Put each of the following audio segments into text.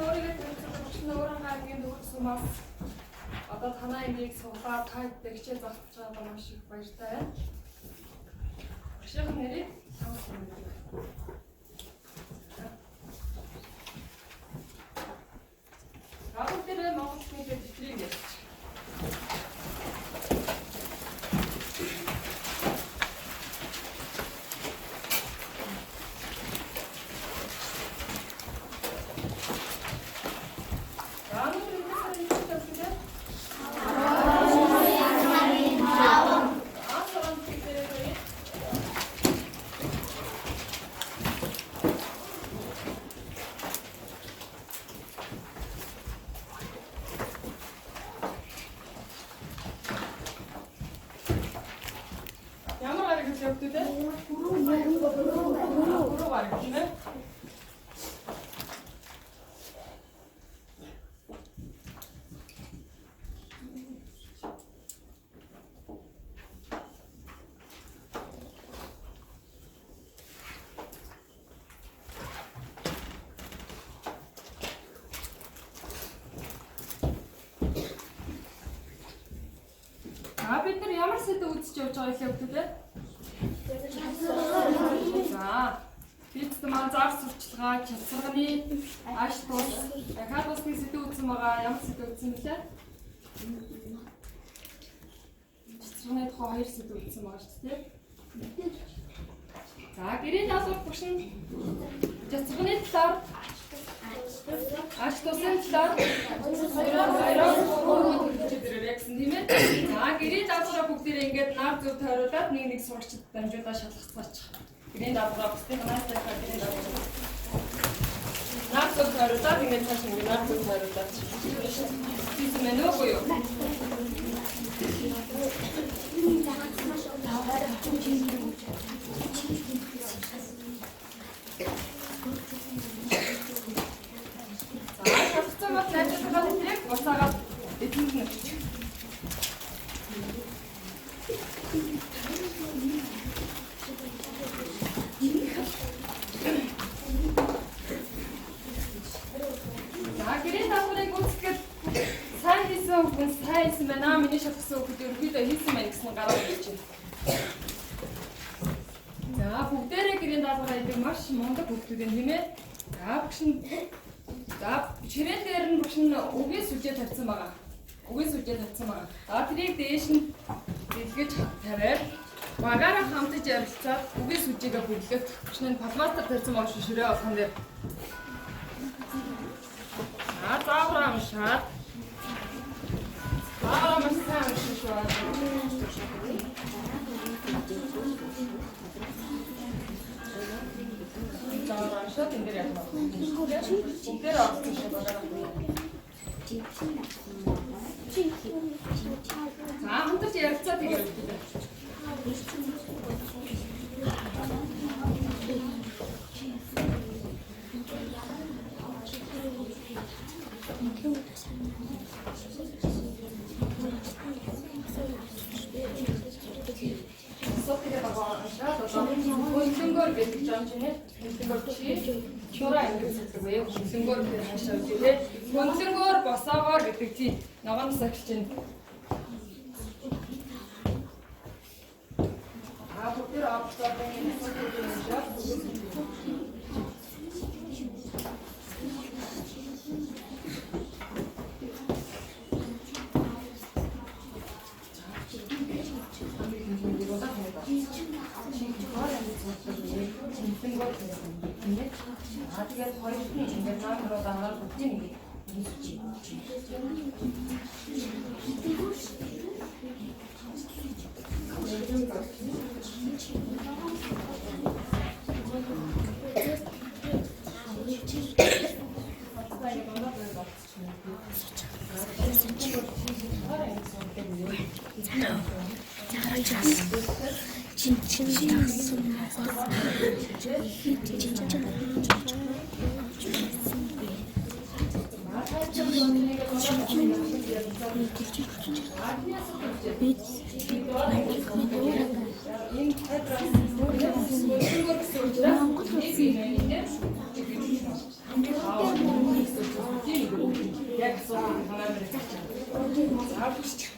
өөрийгөө төлөвлөсөн учраас өөрөө гайгийн дүүрсэн бас одоо танаа энийг суглаа та хэдтэй хичээл заах байгаа маш их баяртай байна. Багшийн нэрийг сонсгоно. Рагуул дээр Монгол хэлний дэвтрийг ярьж. Бид нар ямар сэдв үзэж явж байгаа юм бэ те? За. Бид маань зар сурчлагаа, чадсарганы аш тус, дахиад усны сэдв үзсэн байгаа. Ямар сэдв үзсэн бэлээ? Чадсарганы тухай 2 сэдв үзсэн байгаа шүү дээ. За, гэрийн даалгавар багш нь чадсарганы талаар аш тусын талаар гэсэн тийм ээ. За гэрийн даалгавраа бүгдээрээ ингээд нар зөв тойруулаад нэг сурагчид дамжуулаад шалгацгаачих. Гэрийн даалгавраа бүсдийн ханаасаа гэрийн даалгавраа нар зөв тойруулаад ингээд цааш ингээд нар зөв тойруулаад тийм ээ нөө юу? Усаагаад эднийх нь очиж. За гэрийн даалгаврыг үзэхэд сайн хийсэн хүн сайн хийсэн байна. Миний шалгасан хүмүүс ерөөдөө хийсэн байна гэсэн гараад ирж байна. За бүгдээрээ гэрийн даалгавраа хийдэг маш мундаг хүмүүс юм тийм ээ. За багш нь за ширээн дээр нь багш нь үгийн сүлжээ тавьсан байгаа. Үгийн сүлжээ тавьсан байгаа. За тэрийг дээш нь дэлгэж тавиад багаараа хамтаж ярилцаад үгийн сүлжээгээ бүрлэхэд багш нь палмастер тавьсан байгаа шүү ширээ болгон дээр. За заавраа уншаад. Заавраа маш сайн уншиж байна. Заавраа энэ дээр яах вэ? Бүгдээр авсан шүү багаараа. За хамтарч ярилцаа тэгээд өгдөө. Хөлөнгөөр гэдэг юм чинь хөлөнгөөр чи чураа ингэж хэлдэг бай. Хөлөнгөөр гэдэг хашаа үгүй. Хөлөнгөөр босоогоор гэдэг чи ногоноос агч чинь. Бүгдээр авцаа байна. Тэгээд хоёрын ингээд наамруу дагаар бүгдийг ингээд хийчих. Яг асуух манай дээр. За биш.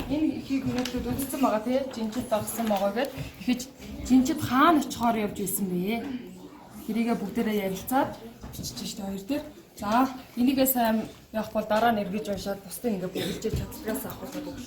Энэ ихийг өнөөдөр үзсэн байгаа тий жинчид дагсан байгаа гэд ихэж жинчид хаана очихоор явж байсан бэ? Тэрийгээ бүгдээрээ ярилцаад бичиж штэ хоёр дээр. За энийгээ сайн явах бол дараа нь эргэж уншаад бусдын ингээ бүгэлжээж чадлагаас авахыг өгч.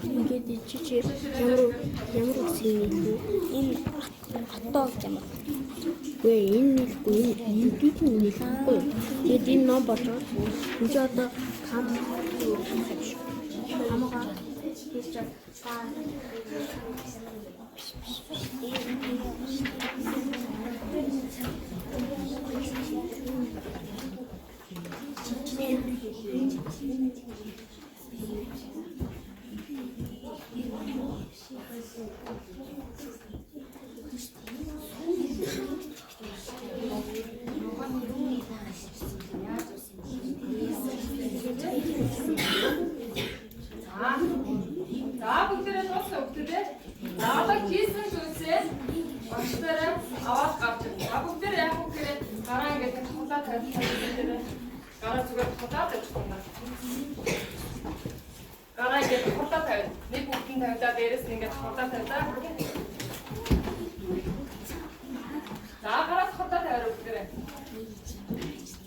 Ингээд чи ямар үсгийн энэ хатаа гэж юм. Гүй энэ нэлгүй энэ дүүтэн нэлгүй. Тэгээд энэ ном болоод энэ ч одоо хамаагаа хийж Гараа ингээд хурдаа тавь. Нэг бүгдийн тавьлаа дээрээс нь ингээд хурдаа тавьлаа. За гараа хурдаа тавиараа бүгдээрээ.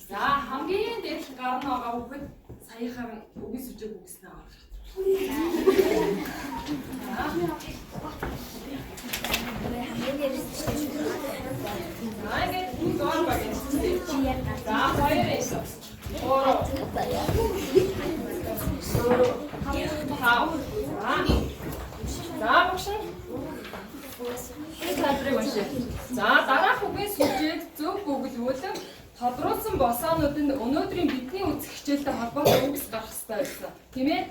За хамгийн дээд гар нь байгаа хүүхэд саяхан үгс үжиг үгснээ авах. За ингээд бүгд гоор баг. За хоёрын гурав. Тав. За багш нь тадрыг уншия. За дараах үгийн сүлжээг зөв гүглүүлэн тодруулсан босоонуудын өнөөдрийн бидний үзэх хичээлтэй холбоотой үгс гарах хэрэгтэй байсан. Тийм ээ?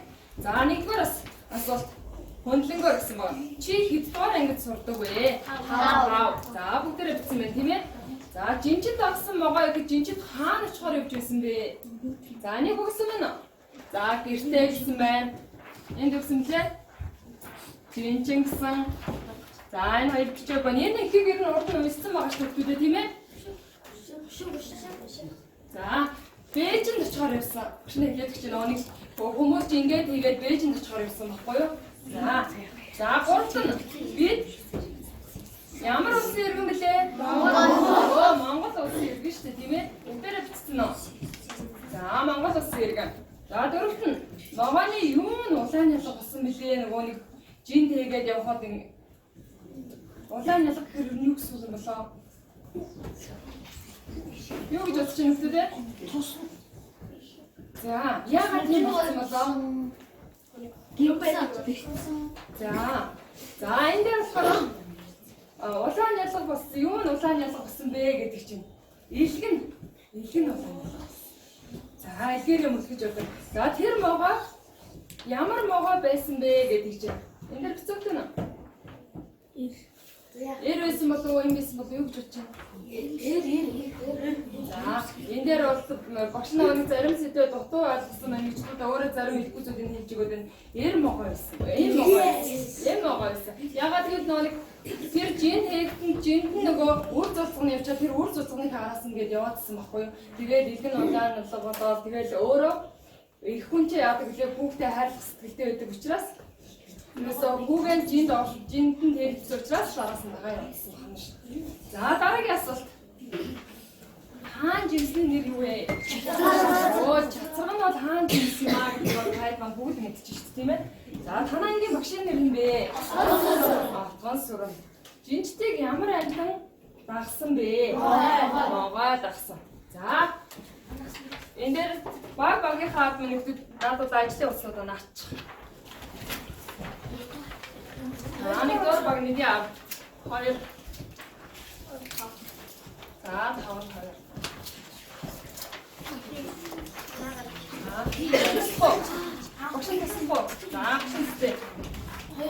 За нэгдүгээр асуулт. Хөндлөнгөөр гэсэн байна. Чи хэддугаар ангид сурдаг вэ? 5. За бүгдээрээ бичсэн байна, тийм ээ? За жинчид авсан могоо их жинчид хаана очихоор явж байсан бэ? За нэг өгсөн байна. За гэртээ гэсэн байна. Энд өгсөн лээ. Жинчин гэсэн. За энэ хоёр бичээ байна. Энэ ихийг ер нь урд нь уншсан байгаа шүү дээ, тийм ээ? За Бээжинд очихоор явсан. Багшны хэлээд гэж нэг хүмүүс ингэж тэгээд Бээжинд очихоор явсан баггүй юу? За гуравт нь бид ямар улсын иргэн блэ? Монгол улсын иргэн шүү дээ, тийм ээ? Бүгдээрээ бичсэн үү? За Монгол улсын иргэн. За дөрөвт нь ногооны юу нь улаан ялга болсон блэ? Нөгөө нэг жин тэгээд явхад улаан ялга гэхээр юу гэсэн юм болоо? Юу гэж бодож байна вэ? Тус. За яагаад тийм болсон болоо? За энэ дээр болохоор улаан ялга болсон. Юу нь улаан ялга болсон бэ гэдэг чинь. Илгэн улаан ялга. За илгээр юм гэж бодсон. За тэр могоо ямар могоо байсан бэ гэдэг чинь. Энэ дээр бичсэн үү? Эр байсан болов уу, юм байсан болов уу юу гэж бодож байна? За энэ дээр бол багш нар зарим сэдвээ дутуу ойлгосон байна гэж бодоод өөрөө зарим хэлбүү зүйлийг хэлж өгöd байна. Эр могоо байсан. Энэ могоо байсан. Ягаад гэвэл нэг тэр жин хээгтэн жинд нөгөө үр зулцганы явчаад тэр үр зулцганы хараасан гэдээ яваадсан байхгүй юу? Тэгээд илгэн удаан болоо болоод тэгээд өөрөө их хүн чи яадаг лээ хүүхдээ хайрлах сэтгэлтэй байдаг учраас Юусоо хүүгийн жинд нь тэрс учраас шараас нь дагаа явуулсан байна шүү. За дараагийн асуулт. Хаан жинсний нэр юу вэ? Оо чацраг нь бол хаан жинс юм аа гэдэг бол хайд маань бүгд мэдчихэж шүү, тийм ээ? За танаа ангийн багшийн нэр нь бэ? Алтгон сүрэн. Жинчтийг ямар амьтан дагсан бэ? Могой дагсан. За энэ дээр багийнхаа хүмүүст надад ажлын услууд наачих. Нэг дор баг нэг яа. Хоёр. За таван хоёр. Багшин гэсэн боо. За багшин зү.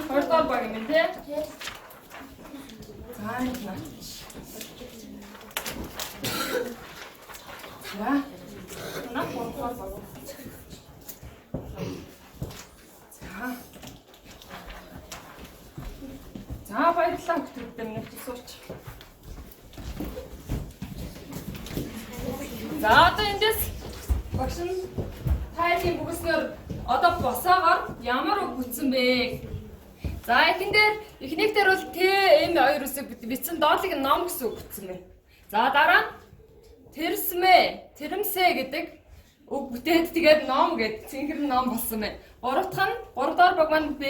Хоёр дор баг юм тий. За нэг наа. За. На фото баг. За баярлалаа хүүхдүүд минь сууч. За одоо эндээс багш нь тайлын бүгэснээр одоо босоогоор ямар үг бүтсэн бэ? За эхнийх дээр бол Т-М2 үсэг бичсэн доотлыг ном гэсэн үг бүтсэн байна. За дараа нь тэрмсэ гэдэг үг бүтээд тэгээд ном гэдэг цэнгэр ном болсон байна. Гурав дахь баг маань Б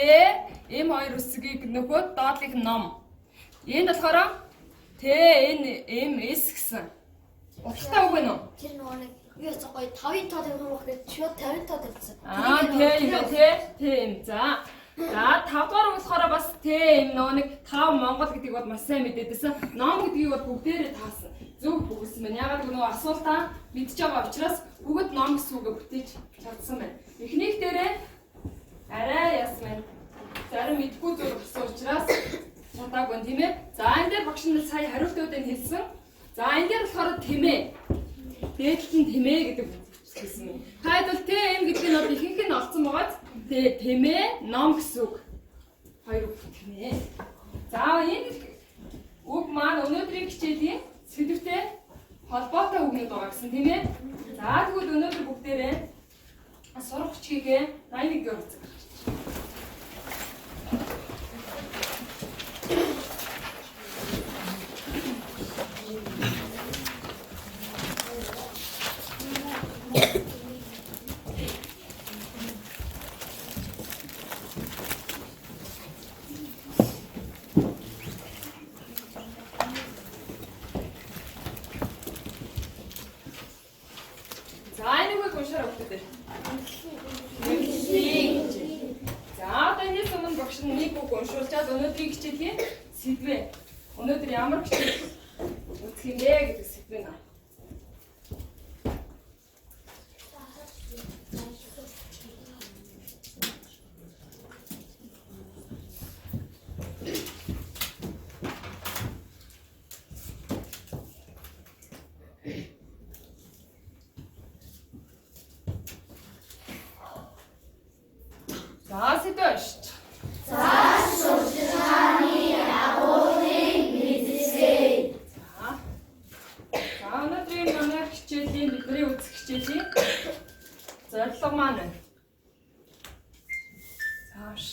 М2 үсгийг нөгөө доотлих ном. Энд болохоор ТНМС гэсэн. Утгатай үг байна уу? Тэр нөгөө нэг юу яцгаа гоё 5-ын тоо тавих юм гэхэд шууд 50-ын тоо тавьсан. ТМ. За 5 дахь болохоор бас ТМ нөгөө нэг 5 Монгол гэдгийг бол маш сайн мэдээдсэн. Ном гэдгийг бол бүгдээрээ таасан. Зөв бүгсэн байна. Ягаад гэвэл нөгөө асуултаа мэдж байгаа учраас бүгд ном гэсэн үгээ бүтээж чадсан байна. Эхнийх дээрээ арай яасан байна. Зарим мэдгүй зүйл болсон учраас чадаагүй тийм ээ. За энэ дээр багш нь сая хариултуудыг хэлсэн. За энэ дээр болохоор тэмээ. Дээдлэлт нь тэмээ гэдэг хэлсэн юм. Таад бол ТМ гэдэг нь бол ихэнх нь олцсон байгаад тэмээ ном гэсэн үг. Хоёр үг тэмээ. За энэ үг маань өнөөдрийн хичээлийн сэдвтэй холбоотой үгнүүд байгаа гэсэн тийм ээ. За тэгвэл өнөөдөр бүгдээрээ сурах хүчийгээ 81-гээр үзье. уншаар өгдөг. Нэгсийг. За одоо энэс өмнө багш нь нэг үг уншуулчаад өнөөдрийн хичээлийн сэдвээ. Өнөөдөр ямар хичээл үзэх юм бэ гэдэг сэдвээ нэ. За сэдвэж. За өнөөдрийн манай хичээлийн бидний үзэх хичээлийн зорилго маань байна. Зааш.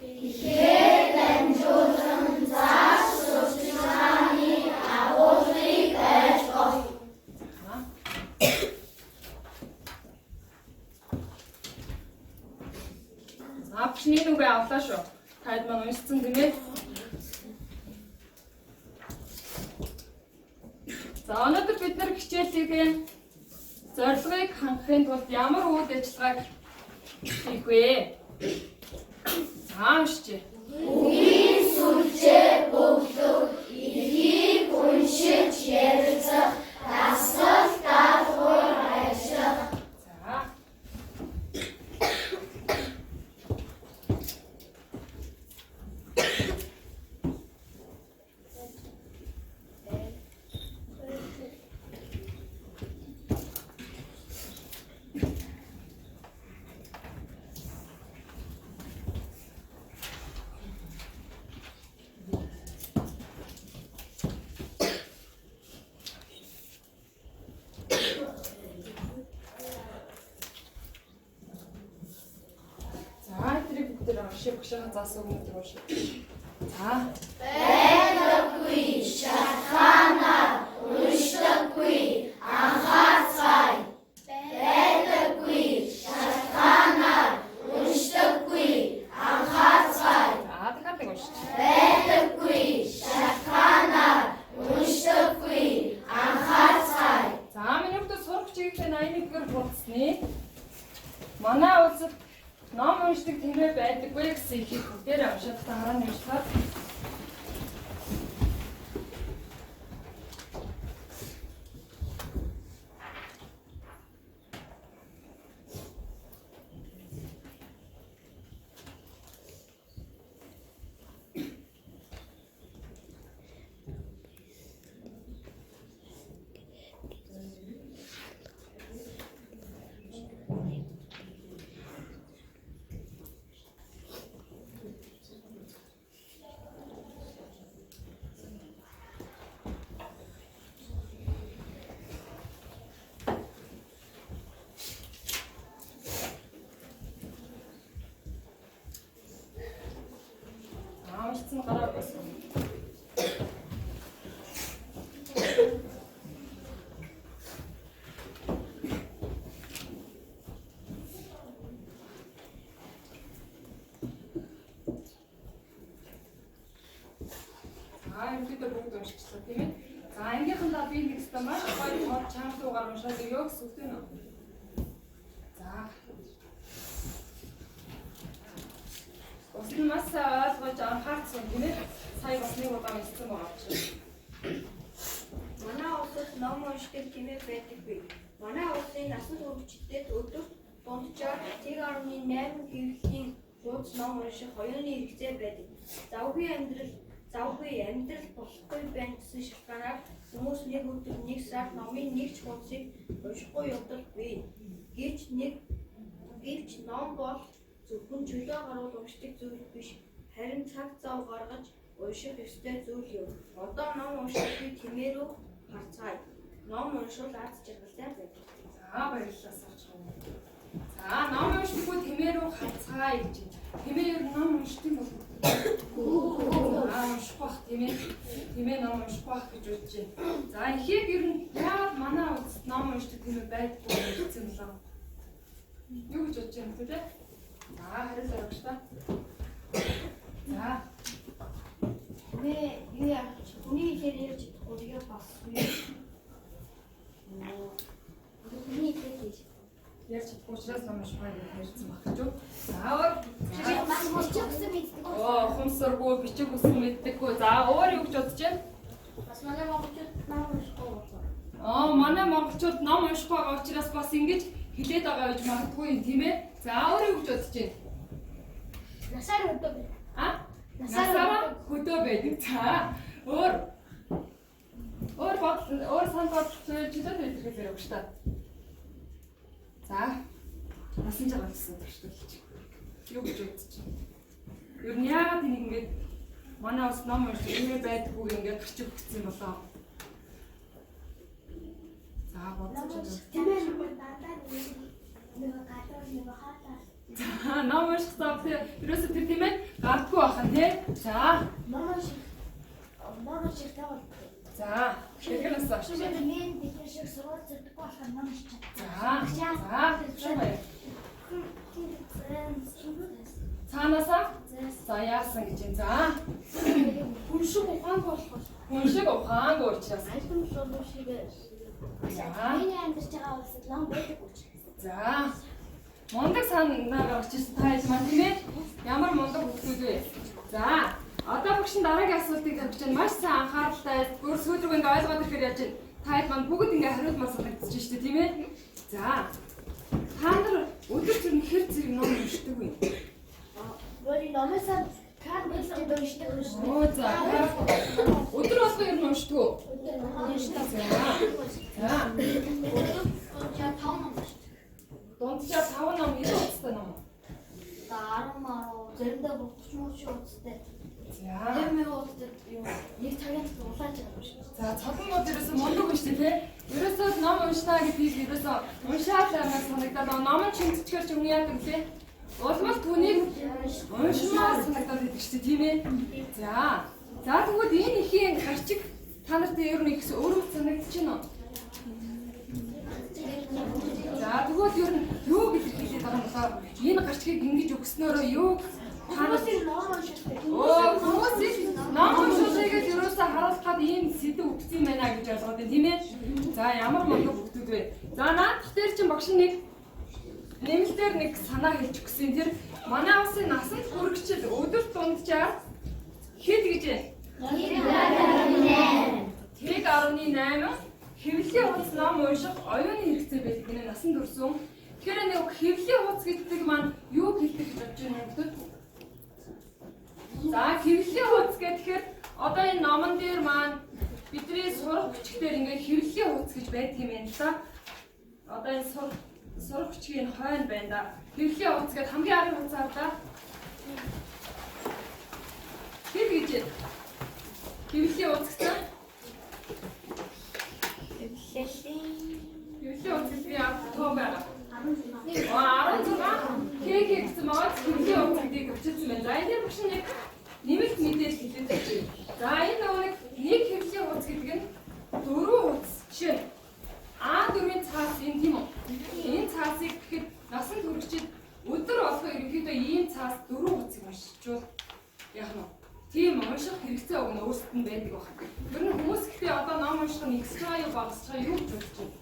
Тэгэхээр дамжуулан зааш сурчлагын агуулгыг байж болно. Апчны нүгэ авлаа шүү. Таад маань уншсан тийм ээ. За өнөөдөр бид нар хичээлийн зорилгыг хангахын тулд ямар үйл ажиллагааг хийх вэ? За уншчээ. Үгийн сүлжээ бөглөг, эрхийг уншиж ярилцах, дасгал даатгавар ажиллах. За. Багшаа заасан өнөдөр уншиж. За. Байдаггүй шатханаар уншдаггүй анхаарцгаая. Байдаггүй шатханаар уншдаггүй анхаарцгаая. Дахиад уншиж. Байдаггүй шатханаар уншдаггүй анхаарцгаая. За миний хувьд сурах чиглэлийн 81-р хуудасны манай улсад ном уншдаг тэмээ байдаггүй гэсэн ихийг бүгдээр уншаад дараа нь уншаад амарцсан гараа байсан. Ерөнхийдөө бүгд уншчихсан тийм ээ. За ангийнхандаа би нэг хэвээр маш гоё тоо чамдуугаар уншаад өгөө гэсэн үг тийм үү? За. Ус нь маш ойлгож анхаарсан тийм ээ. Сая бас нэг удаа хэлсэн байгаа чинь. Манай улсад ном уншдаг тэмээ байдаггүй. Манай улсын насан туршидтэй өдөрт дунджаар 1.8 гэвлийн хуудас ном унших хоёрын хэрэгцээ байдаг. Завгүй амьдрал болохгүй байна гэсэн шалтгаанаар хүмүүс нэг өдөр нэг сар номын нэг ч хуудсыг уншихгүй явдаггүй. Гэвч ном бол зөвхөн чөлөө гаруул уншдаг зүйл биш. Харин цаг зав гаргаж унших ёстой зүйл юм. Одоо ном уншдаг тэмээ рүү харцгаая. Ном уншвал аз жаргалтай байдаг. За баярлалаа сарчаа. За ном уншихгүй тэмээ рүү харцгаая гэж. Тэмээр ном уншдаг бол унших бах тийм ээ. Тэмээ ном унших бах гэж бодож байна. За ихийг ер нь яагаад манай улсад ном уншдаг тэмээ байдаггүй гэсэн юм болоо. Юу гэж бодож байна вэ? За хариулт өгч та. За. Юу яах вэ? Хүний хэлээр ярьж чадахгүй бас. Хүний хэлээр Ярьж уншихгүй учраас ном уншихаа гэж ярьсан баг гэж юу. Заавал Бас бичих гэсэн мэддэг. ухамсаргүй бичих үсэн мэддэггүй. За өөр юу гэж бодож байна? Бас манай монголчууд ном уншихгүй болоо. Манай монголчууд ном унших байгаа учраас бас ингэж хэлээд байгаа гэж магадгүй юм тийм ээ. За өөр юу гэж бодож байна? Насаар өдөө. Насаараа хөдөө байдаг. За өөр санал бодлого чөлөөт байдаг гэж ярих шүү дээ. За насан жагаа гэсэн төрштөлж. Юу гэж бодож байна? Юу нь яагаад энийг ингэж манай бас ном уншиж ирээ байдаггүй ингэж гарч өгсөн болоо. За бодож байна. Тэмээ дандаа нэг гадар нэг хаалаа. За ном унших цаг ерөөсөө тэр тийм ээ гардгүй бахан тий. За Ном унших тавал. за шигэнээс авч. Шигэн мен бид шиг сургууль зэрэг болохоор ном уншиж. За цаанаасаа за яасан гэж юм. За Хүн шиг ухаан болох. хүн шиг ухаанг уурчраас. Альбом шоу шиг. За Миний амьдарч байгаа улсад ном байдаг гэж. за мундаг санаагаар очиж тааж маань тийм ээ. Ямар мундаг хүмүүс вэ? За одоо бүгшин дараагийн асуултыг тавьж байна. Маш сайн анхааралтай бүр сүүлрэг ингэ ойлгоод ирэхээр яаж байна? Тааж маань бүгд ингэ хариулмаар санагдаж шүү дээ тийм ээ. За та нар өдөр түр хэр зэрэг ном уншдаг вэ? Өөрийн номосоо кар бичдэг уншдаг гэж. Оо за өдөр болгоо ер нь уншдаг уу? Уншдаг. За Я тав ном уншдаг. дунджаа 5 ном илүү уцтай ном. 10 маа заримдаа 30 муу шиг уцтай. За 2000 уцтай юу нэг цагаас улааж байгаа шүү. за цолгонууд ерөөсөө мундаг уншдаг тий. Ерөөсөө ном уншнаа гэдгийг ерөөсөө уншаад байгаа санагдаад ном нь чинцчгээр ч юм яадаг тий. Улмал түүнийг уншмаар санагдаад байдаг шүү дээ тийм ээ. За тэгвэл энэ ихийн гарчиг та нарт ер нь их өөрөө санагдаж байна уу? За тэгвэл ер нь юу гэж хэлээд байгаа юм бэ? Энэ гарчгийг ингэж өгснөөрөө юу та нарт Ном уншдаг. хүмүүсийг ном уншуулгыг ерөөсөө харуулах гад ийм сэдв өгсөн байна гэж ойлгоод байна тийм ээ. За ямар мундаг хүмүүс вэ? За наадах дээр чинь багш нэг нэмэлтээр нэг санаа хэлж өгсөн. Тэр манай улсын насанд хүрэгчид өдөр дунджаар хэд гэж Тэг 18 хэвлэлийн хуудас ном унших оюуны хэрэгцээ байдаг гэнэ насан турсан. Тэгэхээр нэг хэвлэлийн хуудас гэдэг маань юу хэлдэг гэж бодож байна вэ? За хэвлэлийн хуудас гэхээр одоо энэ номон дээр маань бидний сурах хүчгээр ингээд хэвлэлийн хуудас гэж байдаг юм байна л да. Одоо энэ сурах хүчгийн хойно байна да. Хэвлэлийн хуудас гэдэг хамгийн арга хуудас аа да. Хэд гэж хэвлэлийн хуудас гэсэн Хэвлэлийн хуудас би тоо байгаа. 16 KK гэсэн мод хэвлэлийн хуудас гэдгийг өчсөн байна. За энэ дээр багш нэг нэмэлт мэдээлэл хэлээд байна. За энэ нэг хэвлэлийн хуудас гэдэг нь 4 хуудас. Жишээ нь А4-ийн цаас энэ тийм үү? Энэ цаасыг гэхэд насан туршид өдөр болгоо ерөнхийдөө ийм цаас 4 хуудсыг уншичвал яах нь тийм унших хэрэгцээ өгнө өөрсдөд нь байдаг баг. Тэр нь хүмүүс ихтэй одоо ном унших нь ихсэж байгаа юу багасж байгаа юу гэж бодож байна.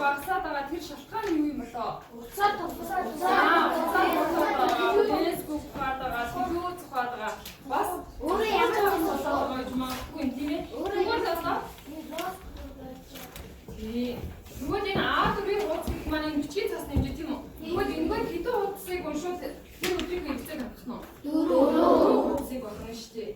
Багасаад байгаа тэр шалтгаан юу юм болоо? Уцаад Facebook хаадагаа, YouTube хаадагаа бас өөрөө ямар юм болоо гэж магадгүй юм тийм ээ. Өөрөө болоо. Тэгвэл энэ А4-ийн хуудас гэх маань энэ бичгийн цаас нэмж тийм үү? Тэгвэл энэ хэдэн хуудасыг уншвал тэр өдрийн хэрэгцээг хангах нь 4 хуудасыг болгоно шүү дээ.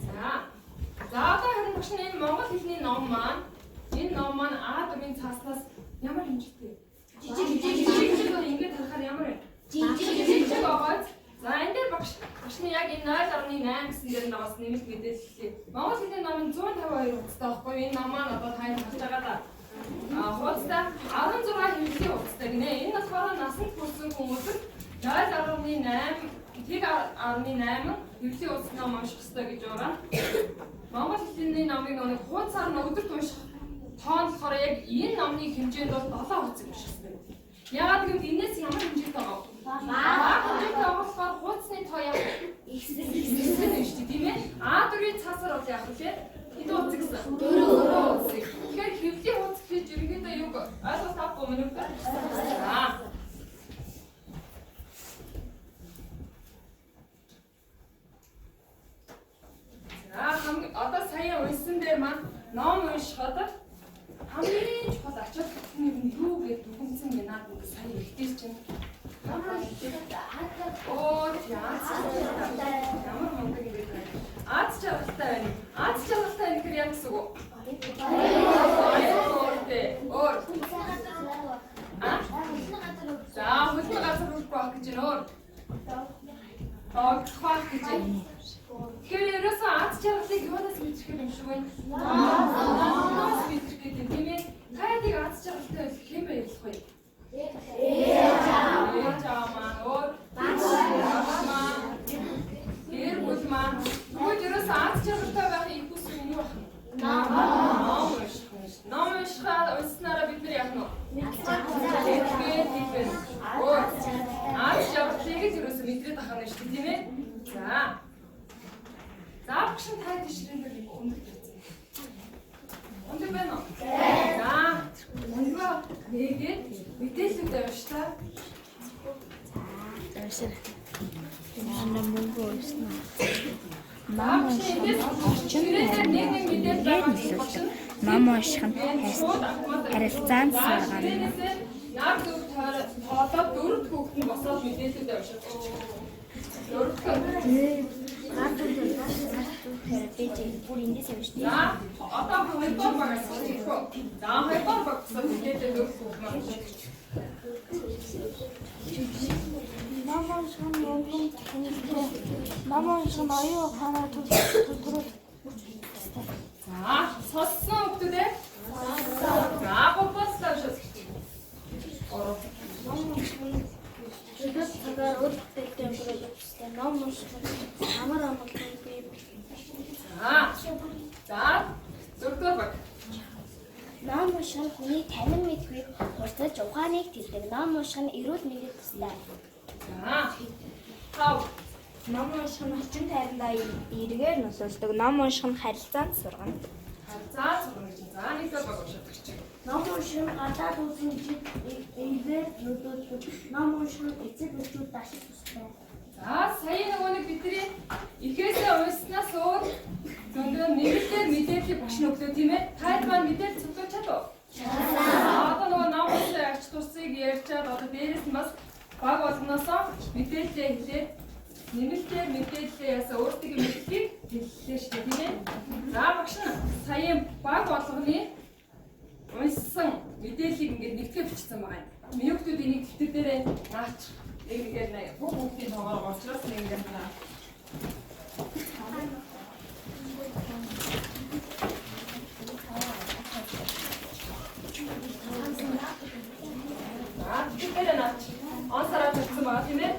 За одоо харин багш энэ монгол хэлний ном маань А4-ийн цааснаас ямар хэмжээтэй? Жижиг ингээд харахаар ямар вэ? Жижиг байгаа. За энэ дээр багшны яг энэ 0.8 гэсэн дээр ногоос нэмэлт мэдээлэл хэлээ. Монгол хэлний ном 152 хуудастай байхгүй юу? Энэ ном маань одоо тань харж байгаа да. Хуудастай 16 хэвлэлийн хуудастай гинэ. Энэ болохоор насанд хүрсэн хүмүүст 0.8 тэг 18 хэвлэлийн хуудас ном унших хэрэгтэй гэж байгаа. Монгол хэлний номыг нэг хуудасаар нь өдөрт унших тоон болохоор яг энэ номны хэмжээнд бол 7 хуудас унших хэрэгтэй. Яагаад гэвэл энэс ямар хэмжээтэй байгаа вэ? Бага хэмжээтэй болохоор хуудасны тоо яг ихсэн шүү дээ тийм ээ. А4-ийн цаасаар бол яг үлээ хэдэн хуудас гэсэн? 4 хуудас. Тэгэхээр хэвлэлийн хуудас гэж ерөнхийдөө юу ойлголт авахгүй мөн үү? За уншихад хамгийн чухал ач холбогдол нь юу гэдэг дүгнсэн юм наад нэг сайн ихтэй чинь. Ямар мундаг юм бэ? Аз жаргалтай байна. Аз жаргалтай байна гэхээр яг гэсэн үг. Өөр. За, хөлбөр газар хөлбөр авах гэж нөр. Хавах гэж. Тэгэхээр ерөөсөө аз жаргалыг юунаас мэдэрх юм шиг байна? Наас мэдэрх гэдэг тийм ээ. Тайдыг аз жаргалтай байх хэм байлах вэ? Яамаа өөр. Гэр бүл маань бүгд ерөөсөө аз жаргалтай байхын их хүсэл юм уу? Ном уншихаа унснараа бид нар яах нь вэ? Хэлбэр. Өөр. Аз жаргалыг ерөөсөө мэдрээд ахна шүү дээ тийм ээ. За. За багшин таад ширээндээ өндөр тавьсан. Өндөр байна уу? За. Өндөр нэгээд мэдээлэлд авчихлаа. За шир. Энэ мөнгө өснө. Нам унших нь харилцаанд сургана. Наад зөв тоолоод дөрөв хүүхэд нь босоод мэдээлэлд авчих. Дөрөв бүр эндээс явж тий. За одоо хоёрдугаар багаас хэлэхгүй. За хоёрдугаар багаас мэдээлэл өгөх юм байна. Намаа шин аюу ханаа төлөвлөлт. За сонссон хүмүүс ээ. За бопослаа шээ. Ороо. Чөлөөт цагаар өөртөө төлөвлөсөн ном унших амар амгалан бий. За зурдаа баг. Ном унших нь хүний танин мэдхүйг хурцлж ухааныг тэлдэг. Ном унших нь эрүүл мэндэд тустай. За. Тав. Ном унших нь орчин тайрандаа эргээр нөлөөлдөг. Ном унших нь харилцаанд сургана. За зурна гэж. За нэгдүгээр баг уншдаг чинь. Ном унших нь гадаад үзэн эргээр нөлөөлдөг. Ном унших нь эцэг эхчүүд ашиг тустай. За сая нөгөө нэг бидний ихээсээ унснаас өөр зөндөө нэмэлтээр мэдээлэл багш нь өглөө тийм ээ. Таад маань мэдээлэл цуглуулж чадав. Одоо нөгөө намын арч тусыг ярьчаад одоо дээрээс нь бас баг болгоноосоо мэдээлэлээ хэлээд нэмэлтээр мэдээлэлээ ясаа өөртөө мэдээллийг хэллээ шүү дээ тийм ээ. За багш нь сая баг болгоны унссан мэдээллийг ингээд нэгтгэж бичсэн байгаа юм. Минутуудын нэг дэвтэр дээрээ наач нэг бүгдийн тоогоор уучраас нэг юм байна. Тэгээр наач. Ансараа тавьсан байгаа тийм ээ.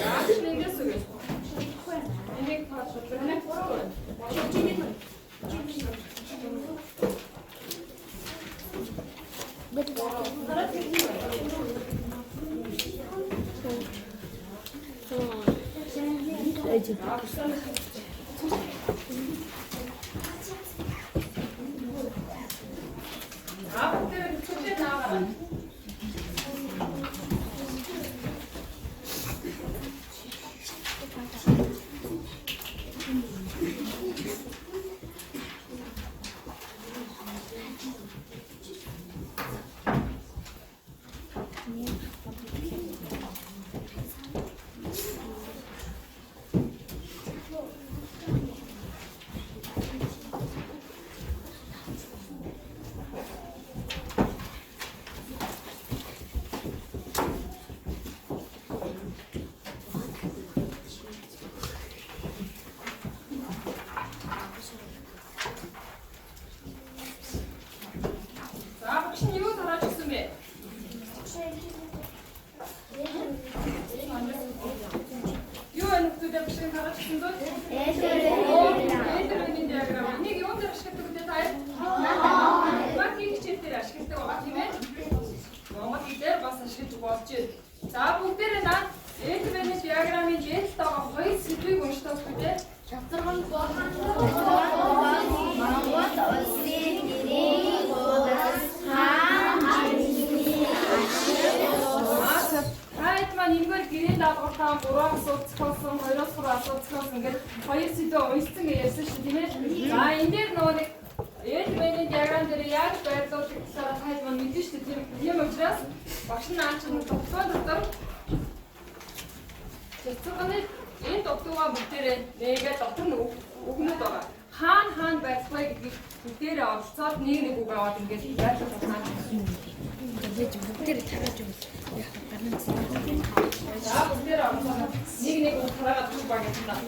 Наач нэгээс үгүй. Энийг пааш өгөх. За бүгдээрээ наад элемент диаграмын дээлт байгаа хоёр сэдвийг уншдаг үү? Чавцарган Монгол улсын нэрийн гудас хаан Таад маань энэгээр гэрээ даалгавартаа 3 асуулт зохиосон асуух асуудлаас ингээд хоёр сэдв уйсцэн гэж ярьсан шүү тийм ээ. За энэ дээр нөгөө нэг элементийн диаграм дээр яг байрлуулах талаар тайлбар мэдэн шүү дээ. Тийм учраас багш нь наач нь тогтоон дотор цэцганы энэ тогтоогоо бүгдээрээ нэгээд дотор нь өгнөд байгаа. Хаана байрлах вэ гэдгийг бүгдээрээ олцоод нэг үг аваад ингээд байрлуулах байна. Тэгээд бүгдээрээ тариаж өгөх. Яг гарна. За бүгдээрээ олцоод нэг үг хараад зүг баг юм даа.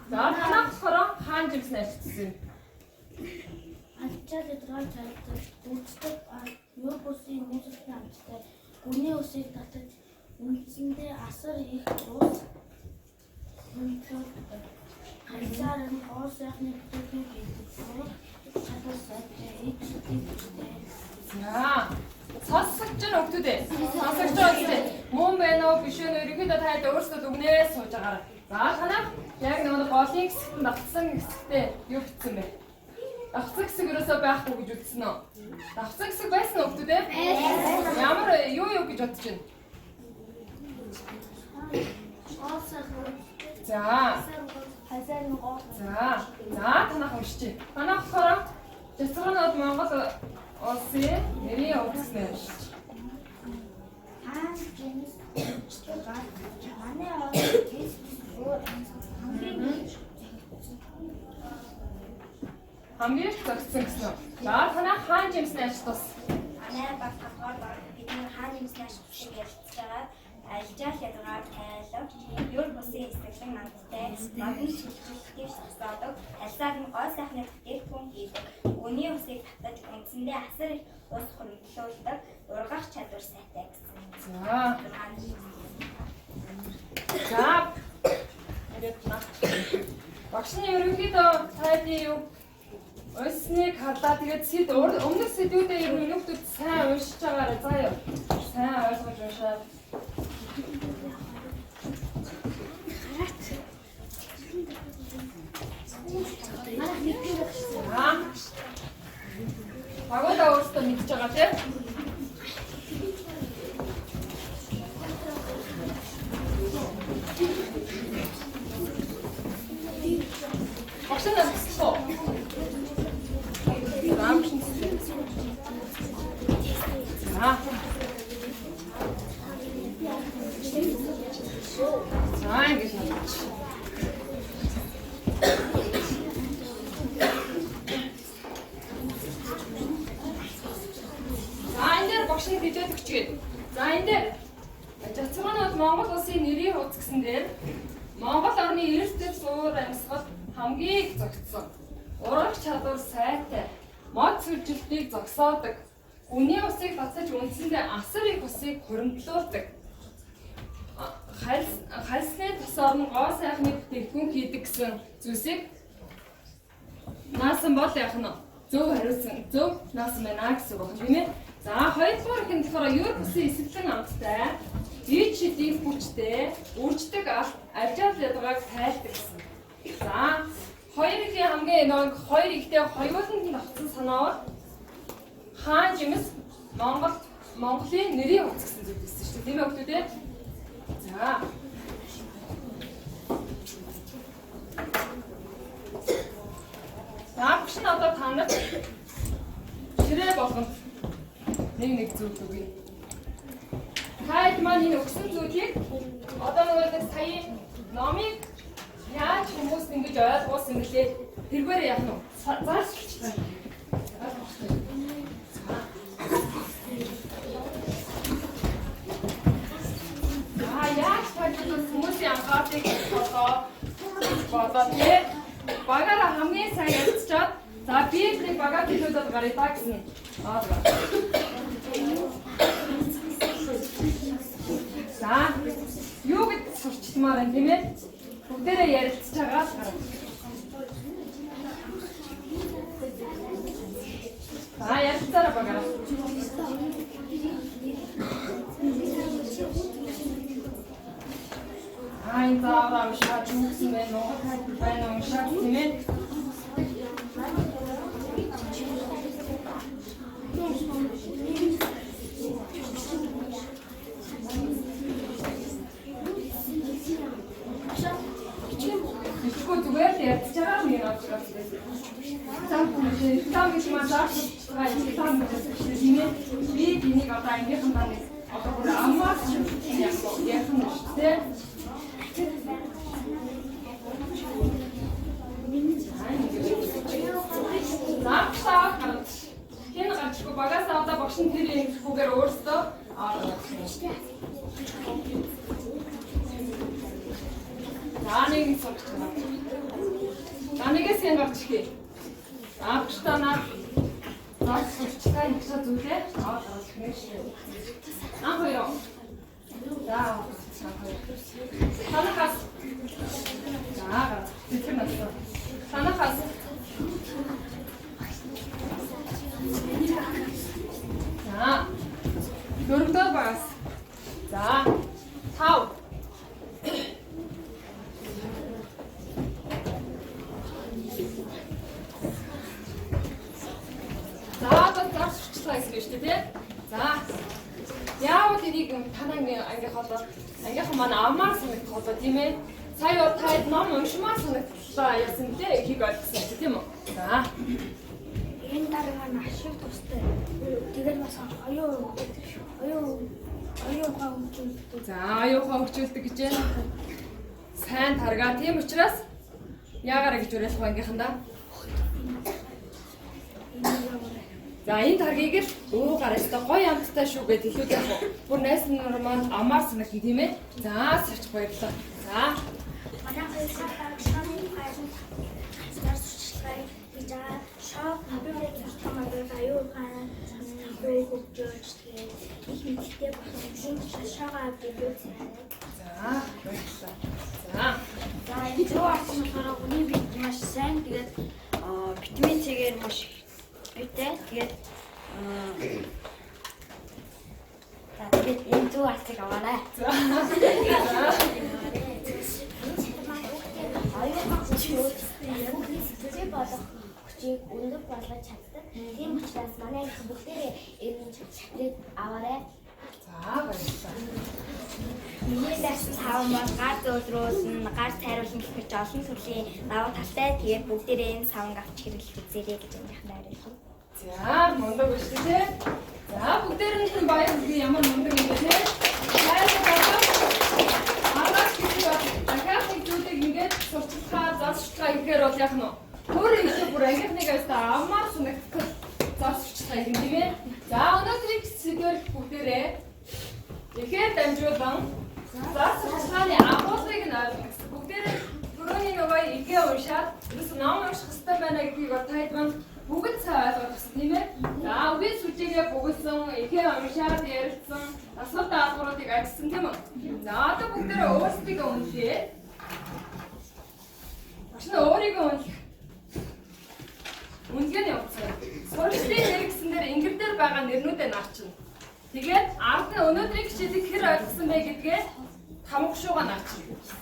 За танах болохоор хаан жимс нарчсан. Ачаад эдрал цайтай үздэг юу бүсийн музикийн амттай гүний усыг татаж үндсэндээ асар их ус өнцөг хайсаар нь хоол сайхны бүтээгдэхүүн хийдэг чадвартай эцэгтэй. За цасгч нь өгтөдөө. Цасгч өгтөдөө. Мөн байна уу биш үү? Ерөнхийдөө та хэд өөрсдөө дүгнээ сууж агаарай. За танах яг нэг голын хэсэгт давтсан хэсэгтээ юу битсэн бэ? Давцсан хэсэг ерөөсөө байхгүй гэж үзсэн үү? Давцсан хэсэг байсан уу өгтөдөө? Байсан. Ямар юу гэж бодож байна? За. Хайсаар нь гоо. За танах уншчих. Танах болохоор Жацгаанууд Монгол улсын нэрийн утгаснаар уншчих. Хаан жимс манай хамгийн их зогссон гэсэн үү? За танах хаан жимсний ажил тус. манай баг талбар бидний хаан жимсний ашиг шиг ярилцгаа альжаал ядгаар тайлав юр бүсийн эсгэлэн намтай магны шилжүүлэлтийг сасаадаг алсаар нь гол сайхны бүтээгдэхүүн хийдэг үний усыг татаж үндсэндээ асар их ус хөрвүүлдэг ургах чадвар сайтай гэсэн. За. Багш нь ерөнхийдөө тайлбар юу? Усныг харлаа тэгээд өмнөх сэдвүүдээ ер нь нөхдөд сайн уншиж байгаарай заа юу. Сайн ойлгож уншаад. Багуудаа өөрсдөө мэдж байгаа тийм. Багш нь асуусан. За ингэж Монгол орны эрсдэл суур амьсгал хамгийн их зохицсон. Урах чадвар сайтай. Мод сүлжилтийг зогсоодог. Үний усыг бацаж үндсэндээ асар их усыг хуримтлуулдаг. Хальсны тосоор нь гоо сайхны бүтээгдэхүүн хийдэг гэсэн зүйлсийг наасан бол яах нь зөв хариулсан зөв наасан байна гэсэн үг байна тийм ээ. За хоёрдугаар их нь болохоор Европсын эсвэлэн амттай ид шидийн хүчтэй үрждэг ажил ядгааг тайлдаг гэсэн. За хоёр ихийн хамгийн нэг хоёр ихтэй хоёуланд нь авсан санаа бол хаан жимс Монголын нэрийг утсан зүйл байсан шүү дээ. Тийм ээ хүмүүс ээ. За. Наагч нь одоо танад ширээ болгоно. Нэг зүйл үгүй. Хайд маань энэ өгсөн зүйлийг одоо нэг сая номыг яаж хүмүүс ингэж ойлгуулсан гэлээ тэргээр яах нь заашгүй. Яаж бодож хүмүүсийн анхаарлыг бодоод тийм багаараа хамгийн сайн ярьцчаад за би нэг багаар төлөвлөд гарыг та гэсэн. За юу гэж сурчдмаар байна тийм ээ? Бүгдээрээ ярилцж байгаа л гараа. За ярилцаараа багаараа. Энэ заавраа шаад юусэн бэ? Монгол хайр байна уу? Шаад тийм ээ. Ичгүй зүгээр ярьж байгаа юм яа гэж байна. Сам гэж мандаш гайхсан тийм ээ. Би бинийг одоо ангийнхан байна. Одоо бүр аммаас яах вэ? Тэ Хин гарчгүй багасаа одоо багш нь тэр юмхгүйгээр өөрсдөө нэг сурч байгаа. Данигээс юм гарч ихээ. Авчтанаа сурчтай их зүйлээ аваад ирэх. Хоёроо. За. Танахаас. За. Тэтгэнээс. Танахаас. За. Дөрөвдөө багас. За. 5. За, одоо сурчлаа гэсэн шүү дээ. За. Яавал энийг танай ангийнхан манай амаар санагдах болоо тийм ээ. Сая таад ном уншмаар санагдлаа яасан дээ. Ихийг ойлгосон тийм үү? За. Энэ дарга нь ашиг тустай. Тэгээд бас оюухаа хөгжүүлдэг. За, оюухаа хөгжүүлдэг гэж байна. Сайн таргаа. Тийм учраас яагаараа гэж уриалах ангийнхандаа. За, энэ таргийг л гараастай гоё амттай шүү гэж хэлээд яг бүр найс нар маань амаар санагдсан тийм ээ. За, сарч баярлалаа. За. Манай хэлсэн шоу хабрыг томогоо аюулгүй хөгжөөжтэй их мэдтэй болсон шашаага библиотек. За баярлалаа. За энэ зургийн болохоор үний бит маш сайн тэгээд витамин C-гээр маш битээ тэгээд тэгээд энэ зүү ацыг аваарай. За. Хүчийг өндөр болгож чаддаг. Тийм учраас манай их бүгдээ энэ чатрыг аваарай. За баярлалаа. Миний дэс таван бол гар зөөлрүүлэн, гар цайруулсан гэх мэт олон төрлийн даваа талтай. Тэгээд бүгдээ энэ савнг авч хэрэглэх үзээрэй гэж амжихнаа яриулсан. За мундаг биш тий. За бүгдээр нь баяр хүргэе ямар мундаг юм бэ тий. Баярлалаа. Агаас гэж дахиад нэг зүйлийг ингээд сурчлахаа, засчлахаа ихээр бол яах нь вэ? Өөр их бүр ангийнхныг амаар санагдах засчлахаа юм тийм ээ. За өнөөдрийг сэдвэр бүгдээрээ ихээр дамжуулан засчлахааны агуулгыг нь ойлгох. Бүгдээ ихээ уншаад ерөөс ном унших хэрэгтэй байна гэдгийг таад маань бүгд сайн ойлгох гэсэн тийм ээ. За үгийн сүлжээгээ бүгдсэн ихээ уншаад ярилцсан асуулт даалгавруудыг ажилласан тийм үү. За одоо бүгдээрээ өөрсдийгөө үнэлээ. Багш нь өөрийгөө үнэлгээний явуулсан. Сурагчдын нэр гэсэн дээр ингэр дээр байгаа нэрнүүдээ нарчна. Тэгээд ард нь өнөөдрийн хичээлийг хэр ойлгосон бэ гэдгээ тамгшуугаа нарчна.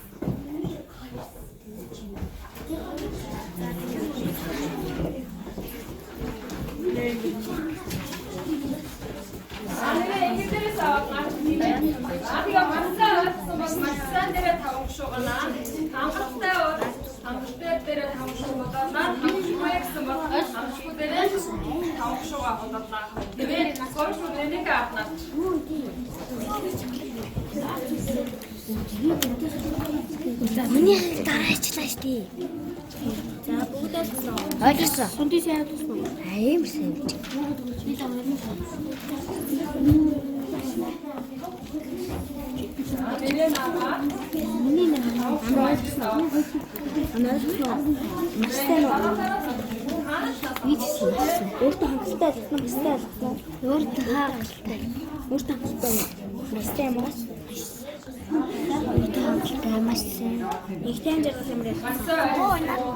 Ингэр дээрээс аваад нарчна тийм ээ. Тэгээд масаа ойлгосон бол масаа дээрээ тамгшуугаа хамгаалтай бол хамгаалтай дээрээ тамгшуугаа хамгшгүй гэсэн бол хамгшгүй дээрээ тамгшуугаа бодлоо. Тэгээд сурагч бүгднийг авнаа. За миний дараа ажиллаа шүү дээ. За бүгдээс Ойлгосон. Сүнди сайн ойлгосон. Аим сайн. Нэрээ наваа. Миний нэр өөртөө хангалттай ажиллах нь хэвээр ойлгосон. Өөртөө хангалттай. Өөртөө хангалттай. Хэвээр маш. Өөртөө хангалттай маш сайн. Их тань зэрэг юм байна.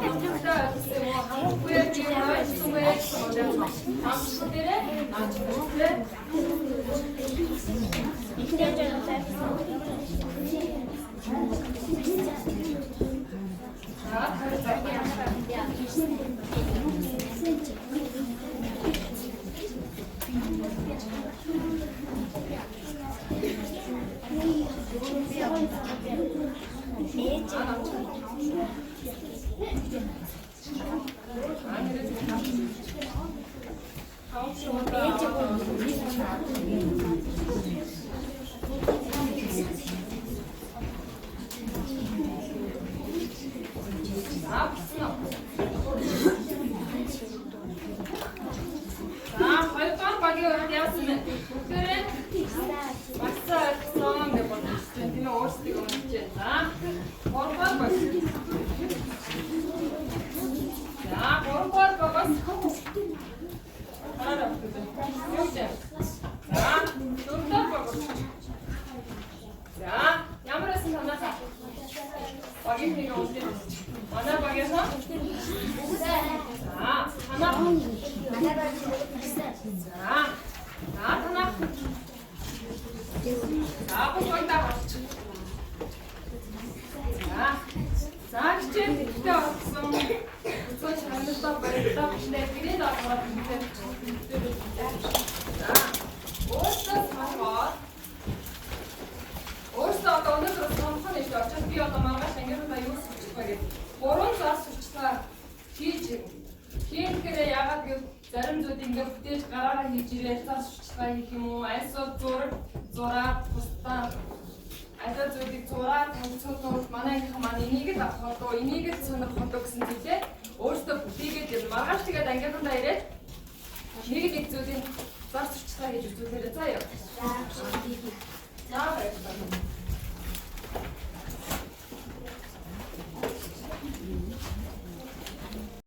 Зарим зүйл ингээд бүтээж гараараа хийж ирээ цаас сурчлагаа хийх юм уу? Альсууд зураад тусдаа альсаа зүйлийг зураад томцоод манайхан маань энийг л авах болоо, энийг л сонирхох болоо гэсэн зүйлээ өөртөө бүтээгээд маргааш тэгээд ангийнхандаа ирээд